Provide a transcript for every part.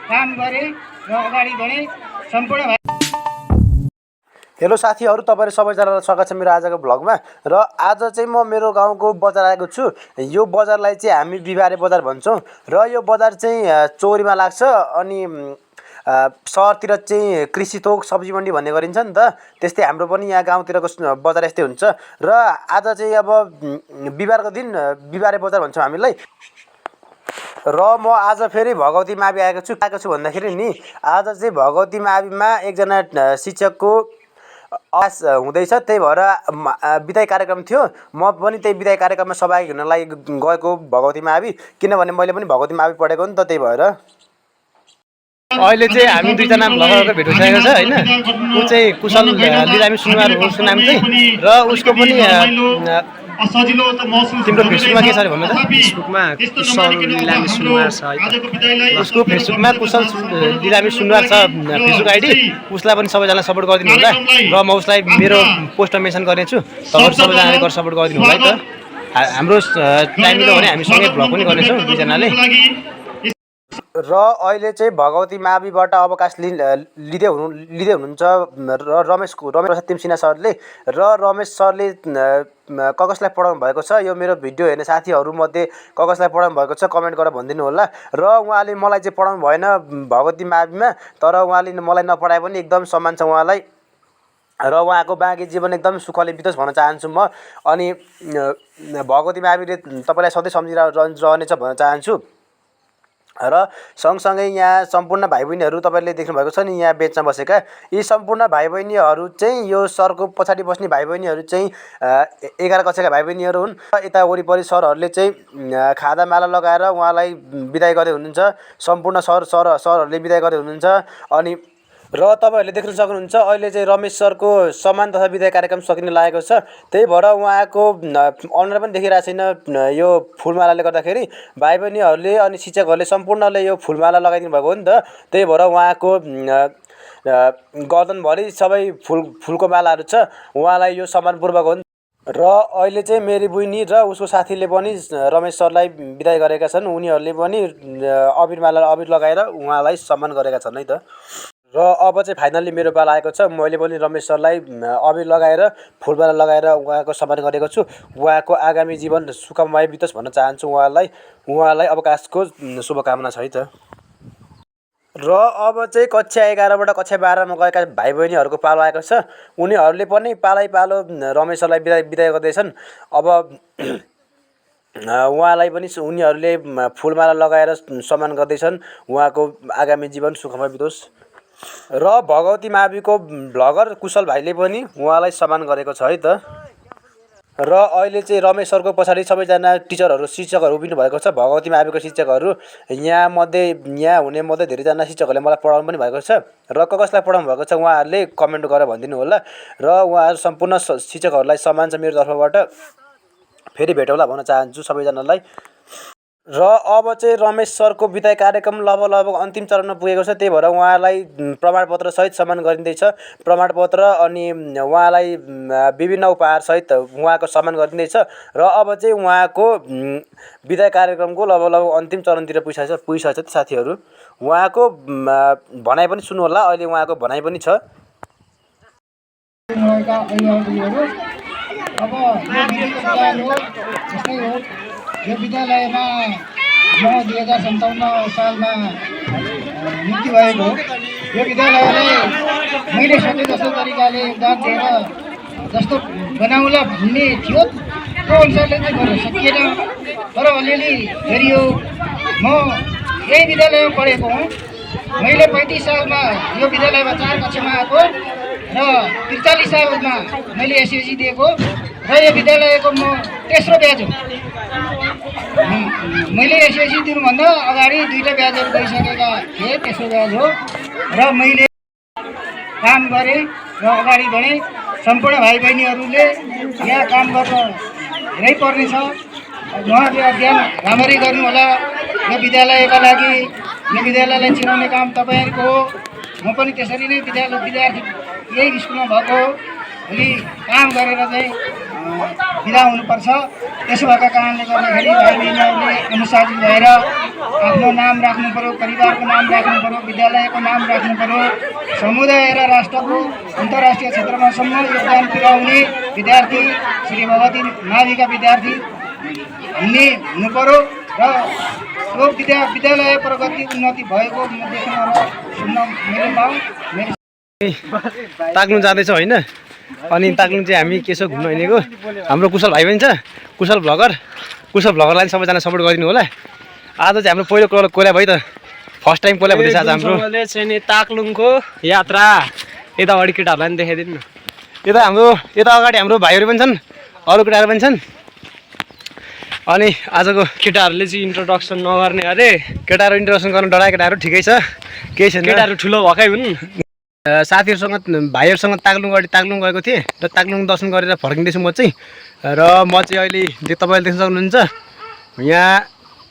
काम गरे र अगाडि बढे। सम्पूर्ण हेलो साथीहरू, तपाईँहरू सबैजनालाई स्वागत छ मेरो आजको भ्लगमा। र आज चाहिँ म मेरो गाउँको बजार आएको छु। यो बजारलाई चाहिँ हामी बिहिबारे बजार भन्छौँ र यो बजार चाहिँ चोरीमा लाग्छ। अनि सहरतिर चाहिँ कृषि थोक सब्जी मन्डी भन्ने गरिन्छ नि त, त्यस्तै हाम्रो पनि यहाँ गाउँतिरको बजार यस्तै हुन्छ। र आज चाहिँ अब बिहिबारको दिन बिहिबारे बजार भन्छौँ हामीलाई। र म आज फेरि भगवती मावि आएको छु भन्दाखेरि नि, आज चाहिँ भगवती माविमा एकजना शिक्षकको अभ्यास हुँदैछ, त्यही भएर बिदाई कार्यक्रम थियो। म पनि त्यही बिदाई कार्यक्रममा सहभागी हुन लागि गएको भगवती मावि, किनभने मैले पनि भगवती मावि पढेको नि त, त्यही भएर। अहिले चाहिँ हामी दुईजना भ्लगरको भेट भइसकेको छ होइन। ऊ चाहिँ कुशल लिलामी सुनुवार हो, उसको नाम चाहिँ। र उसको पनि तिम्रो फेसबुकमा के छ अरे भन्नु त? फेसबुकमा कुशल लिलामी सुनुवार छ है। उसको फेसबुकमा कुशल लिलामी सुनुवार छ फेसबुक आइडी। उसलाई पनि सबैजनाले सपोर्ट गरिदिनु होला। र म उसलाई मेरो पोस्टमा मेन्सन गर्नेछु, तपाईँहरू सबैजनाले गरेर सपोर्ट गरिदिनु होला है त। हाम्रो टाइम मिल्यो भने हामी सँगै भ्लग पनि गर्नेछौँ दुईजनाले। र अहिले चाहिँ भगवती माविबाट अवकाश लिँदै हुनुहुन्छ रमेश प्रसाद तिमसिना सरले। र रमेश सरले कसलाई पढाउनु भएको छ, यो मेरो भिडियो हेर्ने साथीहरूमध्ये कसलाई पढाउनु भएको छ कमेन्ट गरेर भनिदिनु होला। र उहाँले मलाई चाहिँ पढाउनु भएन भगवती माविमा, तर उहाँले मलाई नपढाए पनि एकदम सम्मान छ उहाँलाई। र उहाँको बाँकी जीवन एकदम सुखले बितोस् भन्न चाहन्छु म। अनि भगवती माविले तपाईँलाई सधैँ सम्झिरहनेछ भन्न चाहन्छु। र सँगसँगै यहाँ सम्पूर्ण भाइ बहिनीहरू तपाईँले देख्नुभएको छ नि, यहाँ बेचमा बसेका यी सम्पूर्ण भाइ बहिनीहरू चाहिँ यो सरको पछाडि बस्ने भाइ बहिनीहरू चाहिँ 11 कक्षाका भाइ बहिनीहरू हुन्। यता वरिपरि सरहरूले चाहिँ खादामाला लगाएर उहाँलाई बिदाई गर्दै हुनुहुन्छ। सम्पूर्ण सरहरूले बिदाई गर्दै हुनुहुन्छ। अनि र तपाईँहरूले देख्न सक्नुहुन्छ अहिले चाहिँ रमेश सरको सम्मान तथा बिदाई कार्यक्रम सकिन लागेको छ। त्यही भएर उहाँको अनुहार पनि देखिरहेको छैन यो फुलमालाले गर्दाखेरि। भाइ बहिनीहरूले अनि शिक्षकहरूले सम्पूर्णले यो फुलमाला लगाइदिनु भएको हो नि त, त्यही भएर उहाँको गर्दनभरि सबै फुलको मालाहरू छ। उहाँलाई यो सम्मानपूर्वक हो नि। र अहिले चाहिँ मेरी बहिनी र उसको साथीले पनि रमेश सरलाई बिदाई गरेका छन्। उनीहरूले पनि अबिर लगाएर उहाँलाई सम्मान गरेका छन् है त। र अब चाहिँ फाइनल्ली मेरो पाला आएको छ। मैले पनि रमेश सरलाई अबिर लगाएर फुलमाला लगाएर उहाँको सम्मान गरेको छु। उहाँको आगामी जीवन सुखमय बितोस् भन्न चाहन्छु उहाँलाई अवकाशको शुभकामना छ है त। र अब चाहिँ कक्षा 11बाट कक्षा 12मा गएका भाइ बहिनीहरूको पालो आएको छ। उनीहरूले पनि पालो रमेश सरलाई बिदाई गर्दैछन्। अब उहाँलाई पनि उनीहरूले फुलमाला लगाएर सम्मान गर्दैछन्। उहाँको आगामी जीवन सुखमय बितोस्। र भगवती माविको भ्लगर कुशल भाइले पनि उहाँलाई सम्मान गरेको छ है त। र अहिले चाहिँ रमेश सरको पछाडि सबैजना शिक्षकहरू उभिनु भएको छ, भगवती माविको शिक्षकहरू। यहाँ हुने मध्ये धेरैजना शिक्षकहरूले मलाई पढाउनु पनि भएको छ। र कसलाई पढाउनु भएको छ उहाँहरूले कमेन्ट गरेर भनिदिनु होला। र उहाँहरू सम्पूर्ण शिक्षकहरूलाई सम्मान छ मेरो तर्फबाट। फेरि भेटौँला भन्न चाहन्छु सबैजनालाई। र अब चाहिँ रमेश सरको बिदाई कार्यक्रम लगभग अन्तिम चरणमा पुगेको छ। त्यही भएर उहाँलाई प्रमाणपत्र सहित सम्मान गरिँदैछ। प्रमाणपत्र अनि उहाँलाई विभिन्न उपहारसहित उहाँको सम्मान गरिँदैछ। र अब चाहिँ उहाँको बिदाई कार्यक्रमको लगभग अन्तिम चरणतिर पुगिसकेको छ साथीहरू। उहाँको भनाइ पनि सुन्नु होला। अहिले उहाँको भनाइ पनि छ। यो विद्यालयमा म 2057 सालमा नियुक्ति भएको हो। यो विद्यालयले मैले सोचे जस्तो तरिकाले योगदान दिएर जस्तो बनाउला भन्ने थियो त्यो अनुसारले चाहिँ गर्न सकिएन। तर अलिअलि गरियो। म यही विद्यालयमा पढेको हुँ। मैले 35 सालमा यो विद्यालयमा 4 कक्षामा आएको र 43 सालमा मैले एसएससी दिएको र यो विद्यालयको म तेस्रो ब्याच हो। मैले एसएससी दिनुभन्दा अगाडि 2टा ब्याचहरू गइसकेका थिएँ, तेस्रो ब्याच हो। र मैले काम गरेँ र अगाडि बढेँ। सम्पूर्ण भाइ बहिनीहरूले यहाँ काम गर्न धेरै पर्नेछ। उहाँहरूले अध्ययन राम्ररी गर्नु होला यो विद्यालयका लागि। यो विद्यालयलाई चिनाउने काम तपाईँहरूको हो। म पनि त्यसरी नै विद्यार्थी यही स्कुलमा भएको हो। भोलि काम गरेर चाहिँ बिदा हुनुपर्छ। त्यसो भएका कारणले गर्दाखेरि भाइ बहिनीहरूले अनुशासित भएर आफ्नो नाम राख्नु पर्यो, परिवारको नाम राख्नु पर्यो, विद्यालयको नाम राख्नु पर्यो। समुदाय र राष्ट्रको अन्तर्राष्ट्रिय क्षेत्रमासम्म योगदान पुर्याउने विद्यार्थी श्री भगवती माविका विद्यार्थी भन्ने हुनु पर्यो र यो विद्यालय प्रगति उन्नति भएको म देख्न र सुन्न मेरो माग मेरो ताक्लुङ जाँदैछौँ होइन। अनि ताक्लुङ चाहिँ हामी के छ घुम्न हिँडेको, हाम्रो कुशल भाइ पनि छ, कुशल भ्लगरलाई पनि सबैजना सपोर्ट गरिदिनु होला। आज चाहिँ हाम्रो पहिलो कोला भयो त, फर्स्ट टाइम कोला हुँदैछ आज हाम्रो चाहिँ नि ताक्लुङको यात्रा। यता अगाडि केटाहरूलाई पनि देखाइदिनु न। यता अगाडि हाम्रो भाइहरू पनि छन्, अरू केटाहरू पनि छन्। अनि आजको केटाहरूले चाहिँ इन्ट्रोडक्सन नगर्ने अरे, केटाहरू इन्ट्रोडक्सन गर्न डराए, केटाहरू ठिकै छ, केही छैन। केटाहरू ठुलो भएकै हुन्। साथीहरूसँग भाइहरूसँग ताक्लुङ गएको थिएँ र ताक्लुङ दर्शन गरेर फर्किँदैछु म चाहिँ। र म चाहिँ अहिले तपाईँले देख्न सक्नुहुन्छ यहाँ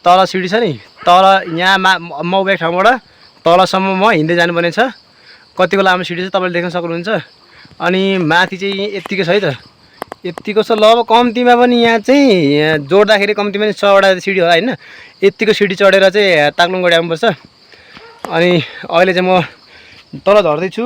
तल सिडी छ नि, तल यहाँ म उभिएको ठाउँबाट तलसम्म म हिँड्दै जानुपर्ने छ। कतिको लामो सिडी छ तपाईँले देख्न सक्नुहुन्छ। अनि माथि चाहिँ यत्तिको छ है त, यत्तिको छ। ल अब कम्तीमा पनि यहाँ चाहिँ जोड्दाखेरि कम्तीमा पनि 6वटा सिडी होला होइन। यत्तिको सिडी चढेर चाहिँ ताक्लुङ गएर आउनुपर्छ। अनि अहिले चाहिँ म तल झर्दैछु।